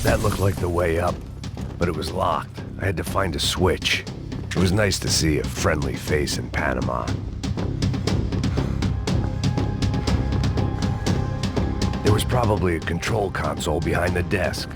That looked like the way up, but it was locked. I had to find a switch. It was nice to see a friendly face in Panama. There was probably a control console behind the desk.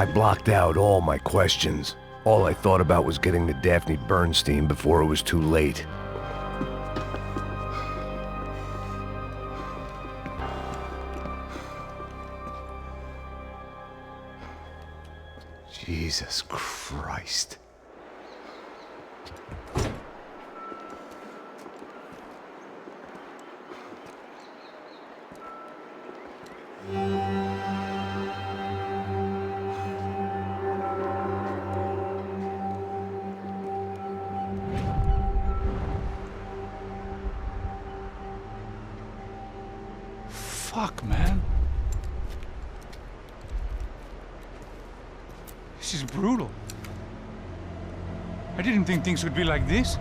I blocked out all my questions. All I thought about was getting to Daphne Bernstein before it was too late. Jesus Christ. Fuck, man. This is brutal. I didn't think things would be like this.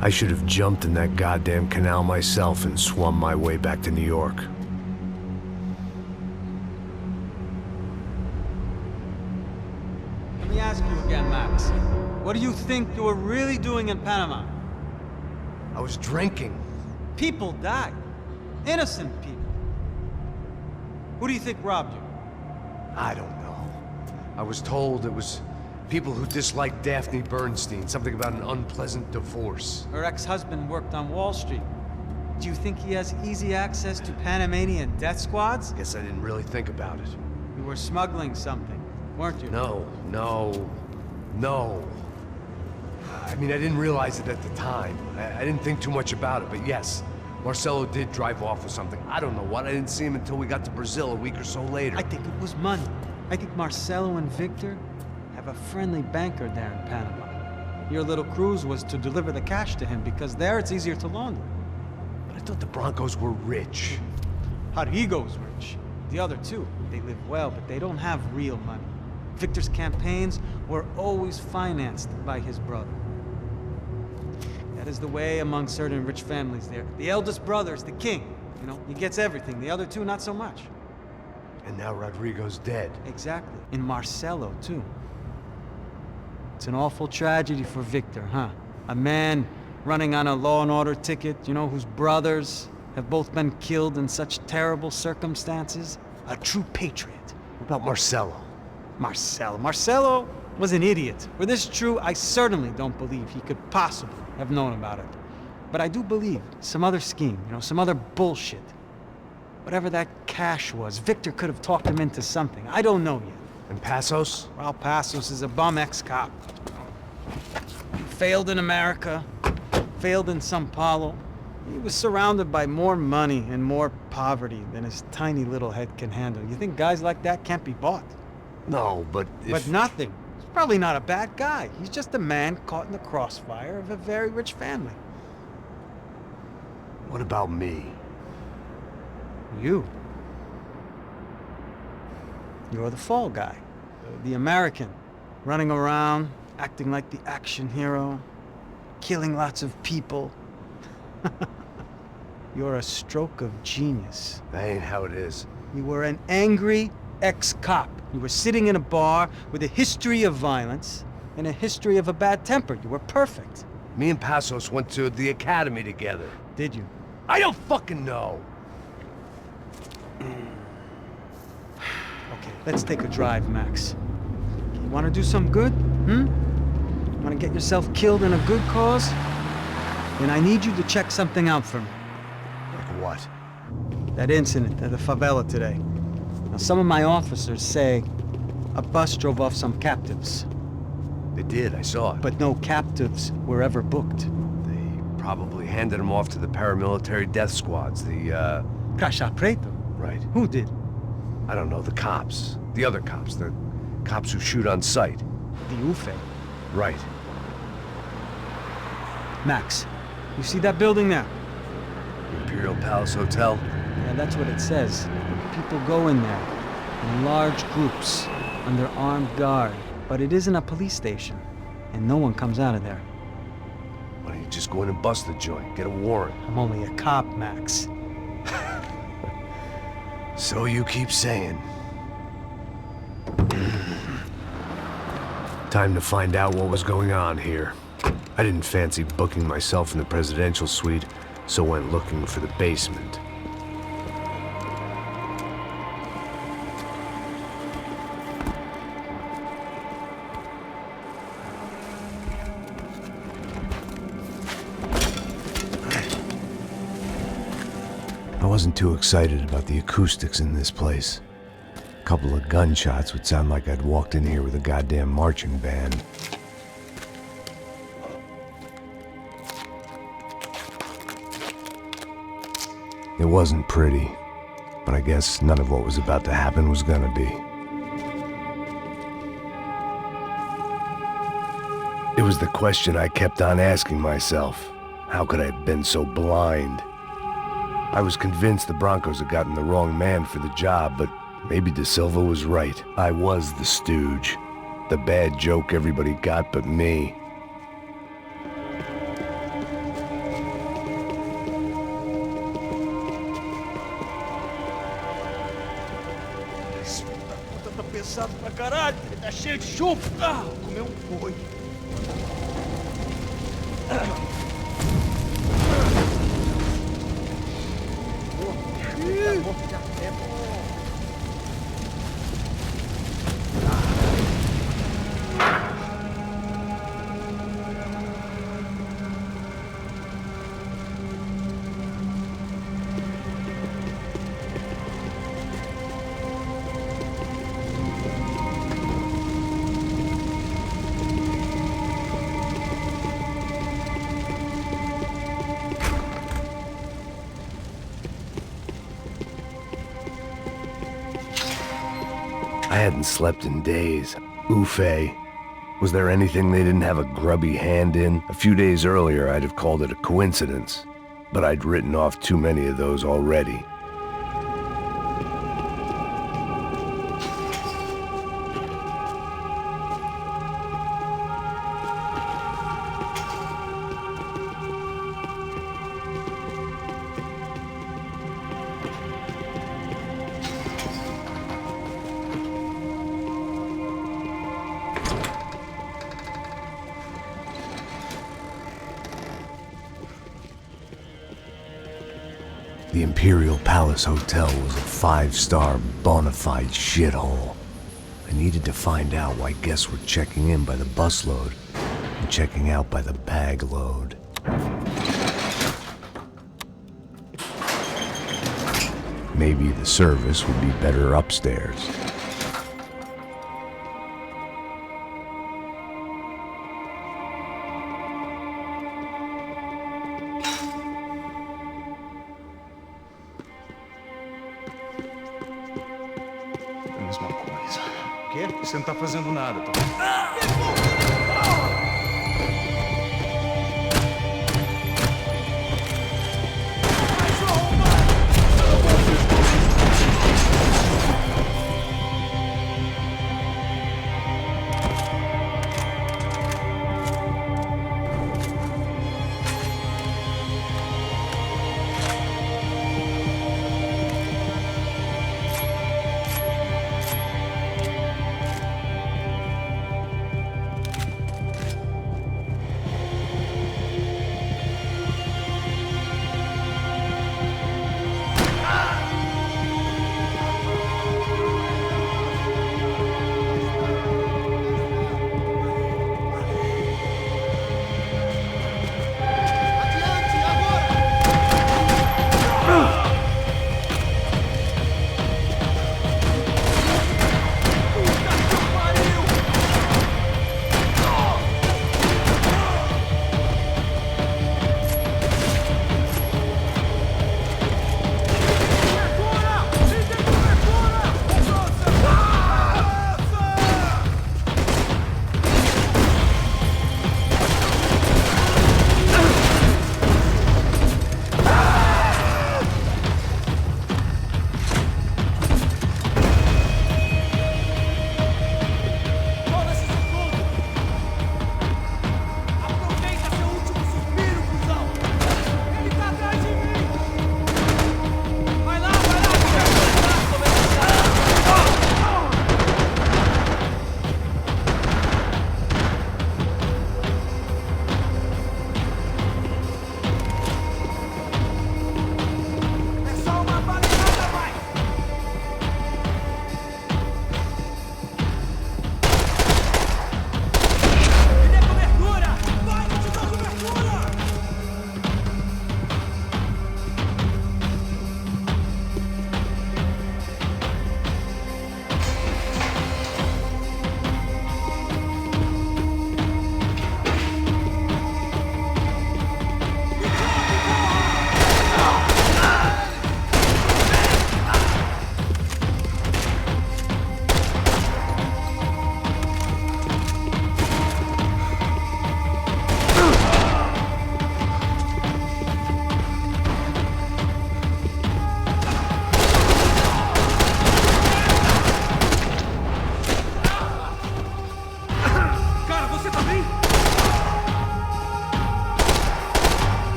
I should have jumped in that goddamn canal myself and swum my way back to New York. Let me ask you again, Max. What do you think you were really doing in Panama? I was drinking. People died. Innocent people. Who do you think robbed you? I don't know. I was told it was people who disliked Daphne Bernstein, something about an unpleasant divorce. Her ex-husband worked on Wall Street. Do you think he has easy access to Panamanian death squads? Guess I didn't really think about it. You were smuggling something, weren't you? No. I mean, I didn't realize it at the time. I didn't think too much about it, but yes, Marcelo did drive off with something. I don't know what. I didn't see him until we got to Brazil a week or so later. I think it was money. I think Marcelo and Victor have a friendly banker there in Panama. Your little cruise was to deliver the cash to him because there it's easier to launder. But I thought the Broncos were rich. Rodrigo's rich. The other two, they live well, but they don't have real money. Victor's campaigns were always financed by his brother. That is the way among certain rich families there. The eldest brother is the king. You know, he gets everything. The other two, not so much. And now Rodrigo's dead. Exactly. And Marcelo, too. It's an awful tragedy for Victor, huh? A man running on a law and order ticket, you know, whose brothers have both been killed in such terrible circumstances. A true patriot. What about Marcelo? Marcelo was an idiot. Were this true, I certainly don't believe he could possibly have known about it. But I do believe some other scheme, you know, some other bullshit. Whatever that cash was, Victor could have talked him into something. I don't know yet. And Passos? Raul Passos is a bum ex-cop. Failed in America, failed in Sao Paulo. He was surrounded by more money and more poverty than his tiny little head can handle. You think guys like that can't be bought? No, but if... But nothing. He's probably not a bad guy. He's just a man caught in the crossfire of a very rich family. What about me? You. You're the fall guy. The American. Running around, acting like the action hero. Killing lots of people. You're a stroke of genius. That ain't how it is. You were an angry ex-cop. You were sitting in a bar with a history of violence and a history of a bad temper. You were perfect. Me and Passos went to the academy together. Did you? I don't fucking know. Okay, let's take a drive, Max. You want to do some good? Want to get yourself killed in a good cause? Then I need you to check something out for me. Like what? That incident at the favela today. Now, some of my officers say a bus drove off some captives, They did, I saw it. but no captives were ever booked. They probably handed them off to the paramilitary death squads, the, Caixa Preto? Right. Who did? I don't know, the cops. The other cops, the cops who shoot on sight. The UFE. Right. Max, you see that building there? Imperial Palace Hotel? Yeah, that's what it says. People go in there in large groups under armed guard, but it isn't a police station, and no one comes out of there. Why don't you just go in and bust the joint, get a warrant? I'm only a cop, Max. So you keep saying. Time to find out what was going on here. I didn't fancy booking myself in the presidential suite, so went looking for the basement. I wasn't too excited about the acoustics in this place. A couple of gunshots would sound like I'd walked in here with a goddamn marching band. It wasn't pretty, but I guess none of what was about to happen was gonna be. It was the question I kept on asking myself. How could I have been so blind? I was convinced the Broncos had gotten the wrong man for the job, but maybe De Silva was right. I was the stooge. The bad joke everybody got but me. Tá pesado pra caralho, ele tá cheio de chupa. Ah, comeu boi. I hadn't slept in days. Ufe. Was there anything they didn't have a grubby hand in? A few days earlier, I'd have called it a coincidence, but I'd written off too many of those already. The Imperial Palace Hotel was a five-star bona fide shithole. I needed to find out why guests were checking in by the busload and checking out by the bag load. Maybe the service would be better upstairs. É a mesma coisa. O quê? Você não tá fazendo nada, Tom.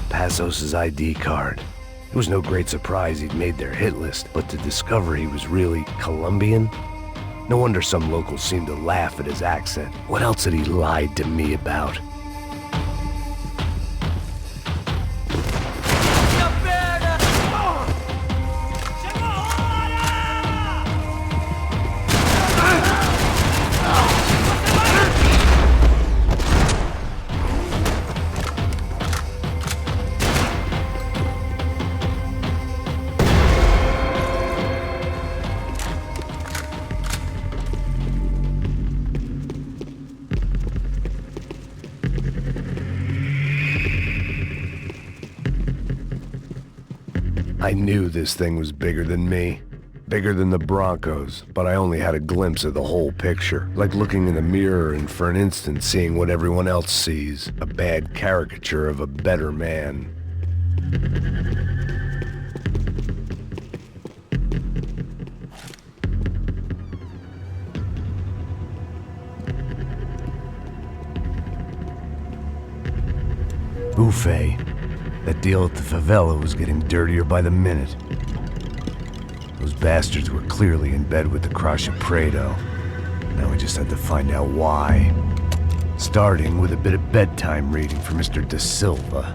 Passos' ID card. It was no great surprise he'd made their hit list, but to discover he was really Colombian? No wonder some locals seemed to laugh at his accent. What else had he lied to me about? I knew this thing was bigger than me. Bigger than the Broncos, but I only had a glimpse of the whole picture. Like looking in the mirror and for an instant seeing what everyone else sees. A bad caricature of a better man. Buffet. That deal at the favela was getting dirtier by the minute. Those bastards were clearly in bed with the Crusher Prado. Now we just had to find out why. Starting with a bit of bedtime reading for Mr. Da Silva.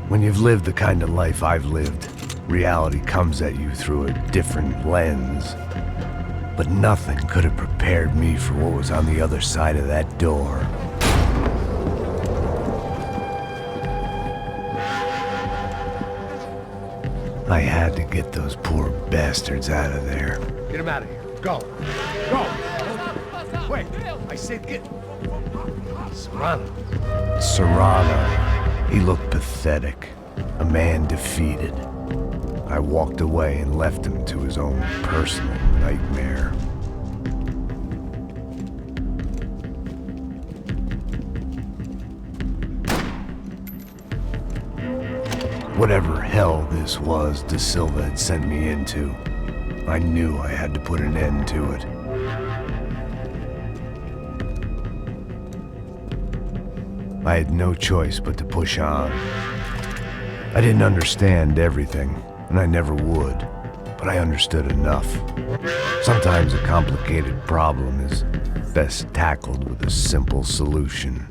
When you've lived the kind of life I've lived, reality comes at you through a different lens. But nothing could have prepared me for what was on the other side of that door. I had to get those poor bastards out of there. Get him out of here. Go. Go. Wait. I said get... Serrano. Serrano. He looked pathetic. A man defeated. I walked away and left him to his own personal nightmare. Whatever hell this was Da Silva had sent me into, I knew I had to put an end to it. I had no choice but to push on. I didn't understand everything, and I never would, but I understood enough. Sometimes a complicated problem is best tackled with a simple solution.